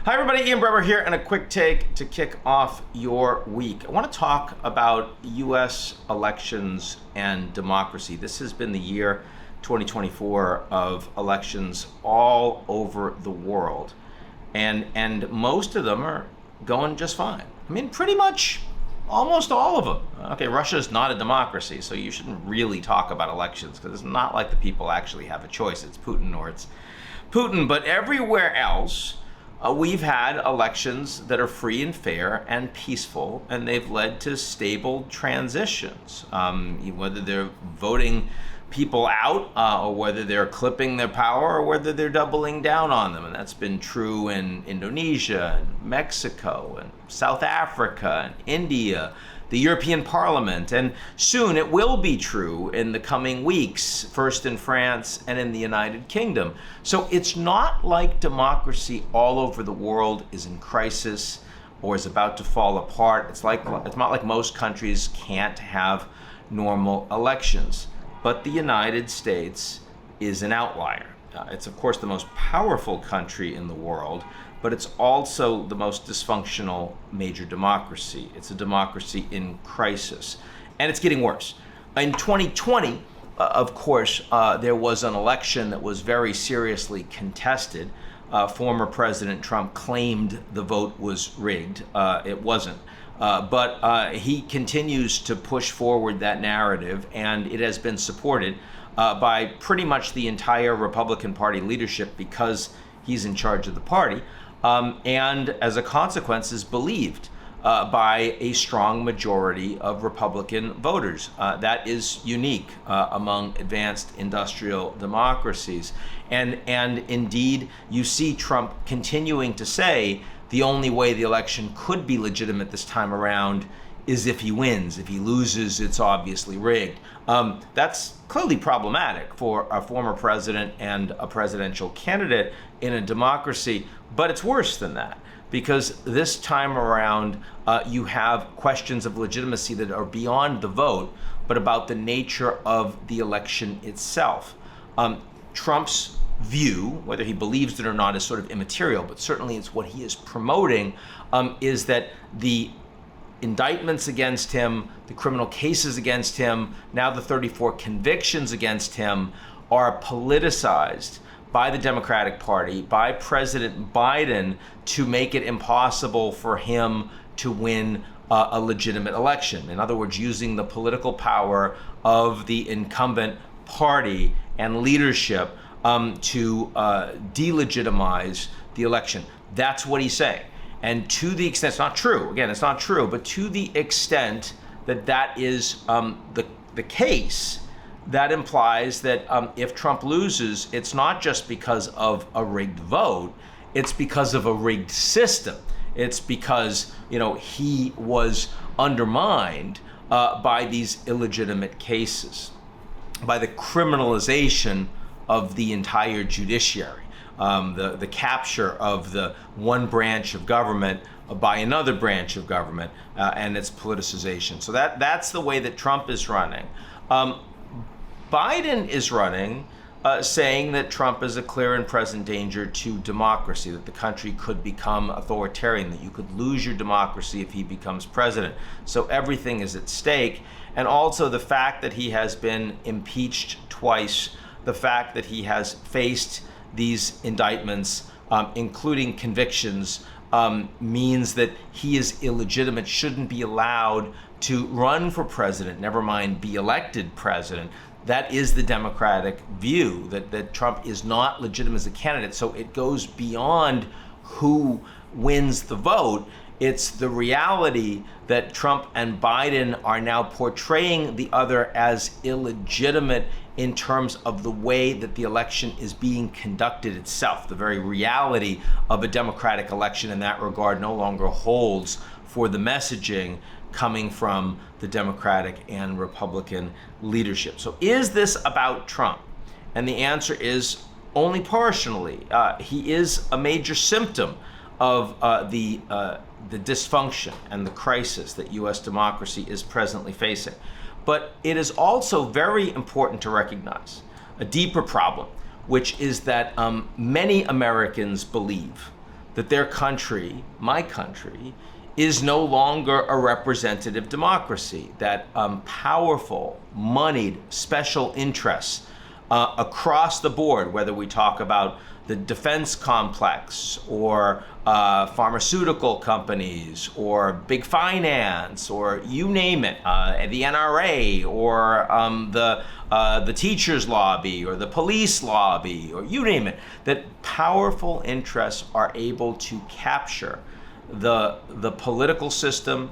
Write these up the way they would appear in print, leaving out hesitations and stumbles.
Hi everybody, Ian Bremmer here, and a quick take to kick off your week. I want to talk about U.S. elections and democracy. This has been the year 2024 of elections all over the world, and most of them are going just fine. I mean, pretty much almost all of them. Okay, Russia is not a democracy, so you shouldn't really talk about elections because it's not like the people actually have a choice. It's Putin or it's Putin, but everywhere else, we've had elections that are free and fair and peaceful, and they've led to stable transitions. Whether they're voting people out, or whether they're clipping their power, or whether they're doubling down on them. And that's been true in Indonesia, and Mexico, and South Africa, and India, the European Parliament, and soon it will be true in the coming weeks, first in France and in the United Kingdom. So it's not like democracy all over the world is in crisis or is about to fall apart. It's not like most countries can't have normal elections, but the United States is an outlier. It's of course the most powerful country in the world, but it's also the most dysfunctional major democracy. It's a democracy in crisis, and it's getting worse. In 2020, of course, there was an election that was very seriously contested. Former President Trump claimed the vote was rigged. It wasn't. But he continues to push forward that narrative, and it has been supported by pretty much the entire Republican Party leadership because he's in charge of the party. And as a consequence is believed by a strong majority of Republican voters. That is unique among advanced industrial democracies. And indeed, you see Trump continuing to say the only way the election could be legitimate this time around is if he wins. If he loses, it's obviously rigged. That's clearly problematic for a former president and a presidential candidate in a democracy, but it's worse than that, because this time around you have questions of legitimacy that are beyond the vote, but about the nature of the election itself. Trump's view, whether he believes it or not, is sort of immaterial, but certainly it's what he is promoting, is that the indictments against him, the criminal cases against him, now the 34 convictions against him are politicized by the Democratic Party, by President Biden, to make it impossible for him to win a legitimate election. In other words, using the political power of the incumbent party and leadership to delegitimize the election. That's what he's saying. And to the extent, it's not true, again, it's not true, but to the extent that that is the case, that implies that if Trump loses, it's not just because of a rigged vote, it's because of a rigged system. It's because, he was undermined by these illegitimate cases, by the criminalization of the entire judiciary. The capture of the one branch of government by another branch of government, and its politicization. So that's the way that Trump is running. Biden is running, saying that Trump is a clear and present danger to democracy, that the country could become authoritarian, that you could lose your democracy if he becomes president. So everything is at stake. And also the fact that he has been impeached twice, the fact that he has faced these indictments, including convictions, means that he is illegitimate, shouldn't be allowed to run for president, never mind be elected president. That is the Democratic view, that Trump is not legitimate as a candidate. So it goes beyond who wins the vote. It's the reality that Trump and Biden are now portraying the other as illegitimate in terms of the way that the election is being conducted itself. The very reality of a democratic election in that regard no longer holds for the messaging coming from the Democratic and Republican leadership. So is this about Trump? And the answer is only partially. He is a major symptom of the dysfunction and the crisis that U.S. democracy is presently facing. But it is also very important to recognize a deeper problem, which is that many Americans believe that their country, my country, is no longer a representative democracy, that powerful, moneyed special interests across the board, whether we talk about the defense complex or pharmaceutical companies or big finance or you name it, the NRA or the teachers lobby or the police lobby or you name it, that powerful interests are able to capture the political system,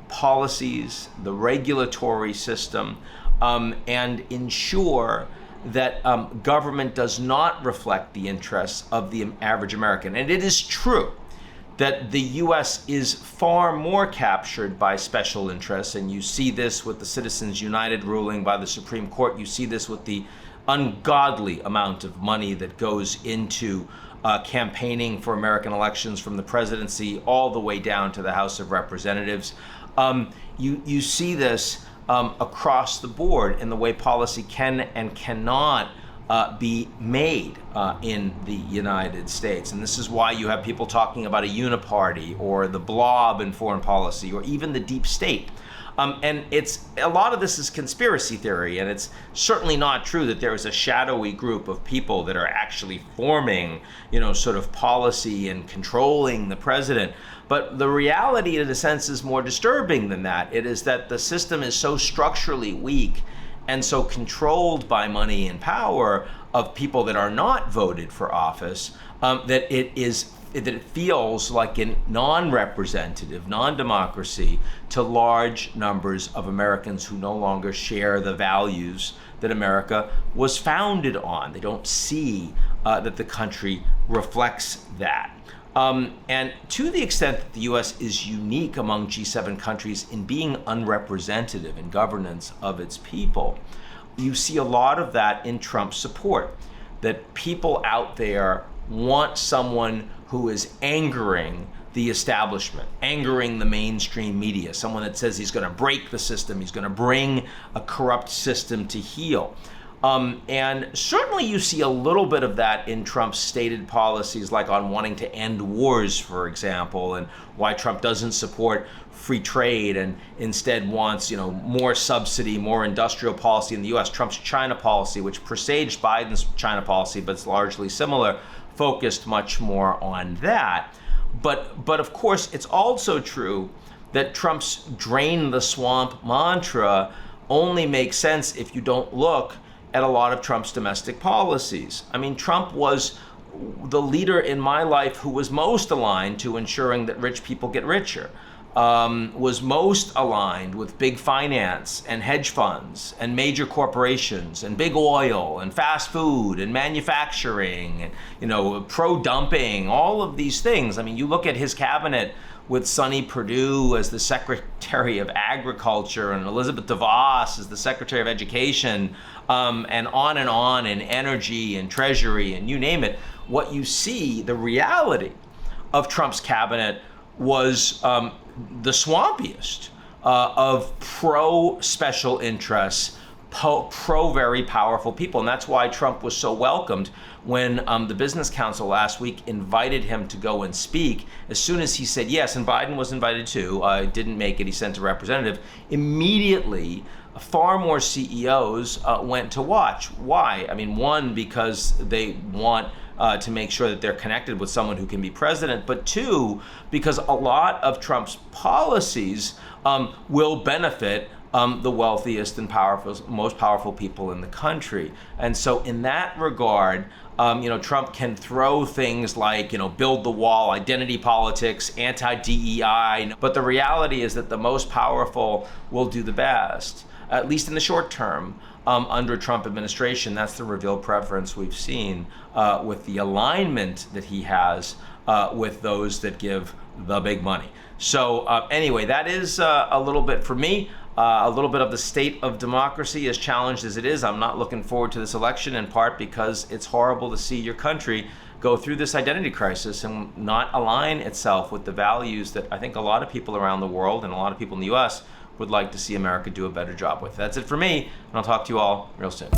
policies, the regulatory system, and ensure that government does not reflect the interests of the average American. And it is true that the US is far more captured by special interests, and you see this with the Citizens United ruling by the Supreme Court. You see this with the ungodly amount of money that goes into campaigning for American elections, from the presidency all the way down to the House of Representatives. You see this across the board in the way policy can and cannot be made in the United States. And this is why you have people talking about a uniparty or the blob in foreign policy or even the deep state. And it's a lot of this is conspiracy theory, and it's certainly not true that there is a shadowy group of people that are actually forming, sort of policy and controlling the president. But the reality, in a sense, is more disturbing than that. It is that the system is so structurally weak and so controlled by money and power of people that are not voted for office, that it feels like a non-representative, non-democracy to large numbers of Americans who no longer share the values that America was founded on. They don't see that the country reflects that. And to the extent that the US is unique among G7 countries in being unrepresentative in governance of its people, you see a lot of that in Trump's support, that people out there want someone who is angering the establishment, angering the mainstream media, someone that says he's going to break the system, he's going to bring a corrupt system to heel. And certainly you see a little bit of that in Trump's stated policies, like on wanting to end wars, for example, and why Trump doesn't support free trade and instead wants, more subsidy, more industrial policy in the US. Trump's China policy, which presaged Biden's China policy, but it's largely similar, focused much more on that. But of course, it's also true that Trump's drain the swamp mantra only makes sense if you don't look at a lot of Trump's domestic policies. I mean, Trump was the leader in my life who was most aligned to ensuring that rich people get richer, was most aligned with big finance and hedge funds and major corporations and big oil and fast food and manufacturing and, pro-dumping, all of these things. I mean, you look at his cabinet with Sonny Perdue as the Secretary of Agriculture and Elizabeth DeVos as the Secretary of Education, and on in energy and treasury and you name it. What you see, the reality of Trump's cabinet was the swampiest of pro-special interests, pro very powerful people. And that's why Trump was so welcomed when the Business Council last week invited him to go and speak. As soon as he said yes, and Biden was invited too, didn't make it, he sent a representative, immediately far more CEOs went to watch. Why? I mean, one, because they want to make sure that they're connected with someone who can be president, but two, because a lot of Trump's policies will benefit the wealthiest and most powerful people in the country. And so in that regard, Trump can throw things like, build the wall, identity politics, anti-DEI, but the reality is that the most powerful will do the best, at least in the short term. Under Trump administration, that's the revealed preference we've seen with the alignment that he has with those that give the big money. So anyway, that is a little bit for me. A little bit of the state of democracy, as challenged as it is. I'm not looking forward to this election, in part because it's horrible to see your country go through this identity crisis and not align itself with the values that I think a lot of people around the world and a lot of people in the US would like to see America do a better job with. That's it for me, and I'll talk to you all real soon.